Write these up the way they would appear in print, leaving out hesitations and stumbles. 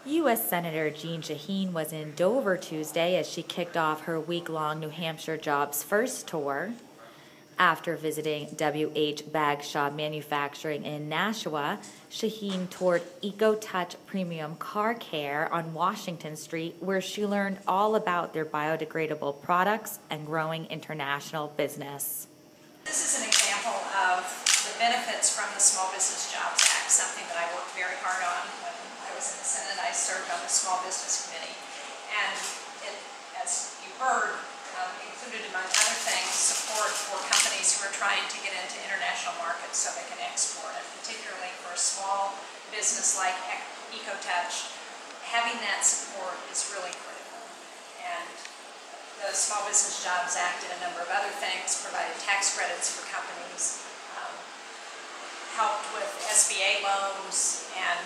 U.S. Senator Jeanne Shaheen was in Dover Tuesday as she kicked off her week-long New Hampshire Jobs First tour. After visiting WH Bagshaw Manufacturing in Nashua, Shaheen toured EcoTouch Premium Car Care on Washington Street, where she learned all about their biodegradable products and growing international business. This is an example of the benefits from the Small Business Jobs Act, something that I worked very hard on when I was in the Senate. I served on the Small Business Committee, and it, as you heard, included, among other things, support for companies who are trying to get into international markets so they can export, and particularly for a small business like EcoTouch, having that support is really critical. And the Small Business Jobs Act did a number of other things, provided tax credits for companies, helped with SBA loans, and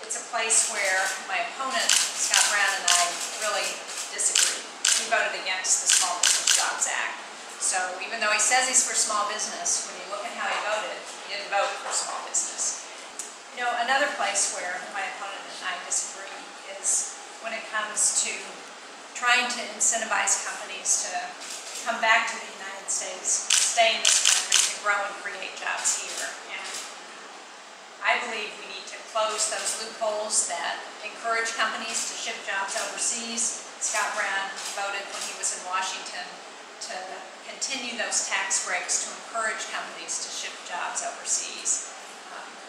it's a place where my opponent, Scott Brown, and I really disagreed. He voted against the Small Business Jobs Act. So even though he says he's for small business, when you look at how he voted, he didn't vote for small business. You know, another place where my opponent and I disagree is when it comes to trying to incentivize companies to come back to the United States, stay in this country, to grow and create jobs here. And I believe we need to close those loopholes that encourage companies to ship jobs overseas. Scott Brown voted when he was in Washington to continue those tax breaks to encourage companies to ship jobs overseas.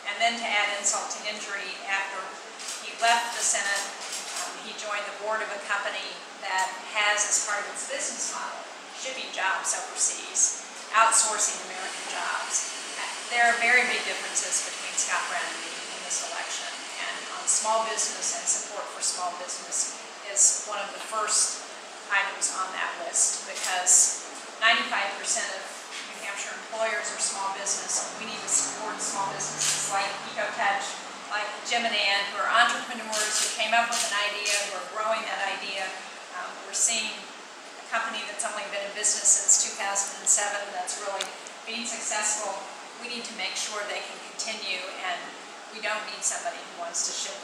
And then to add insult to injury, after he left the Senate, he joined the board of a company that has as part of its business model shipping jobs overseas, outsourcing American jobs. There are very big differences between Scott Brown and me in this election, and on small business and support for small business is one of the first items on that list, because 95% of New Hampshire employers are small business. We need to support small businesses like EcoTouch, like Jim and Ann, who are entrepreneurs who came up with an idea, who are growing that idea. We're seeing a company that's only been in business since 2007 that's really being successful. We need to make sure they can continue, and we don't need somebody who wants to ship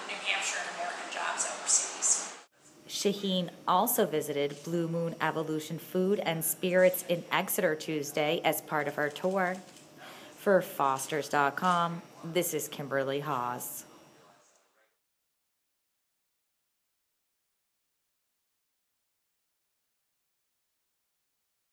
New Hampshire and American jobs overseas. Shaheen also visited Blue Moon Evolution Food and Spirits in Exeter Tuesday as part of her tour. For Fosters.com, this is Kimberley Haas.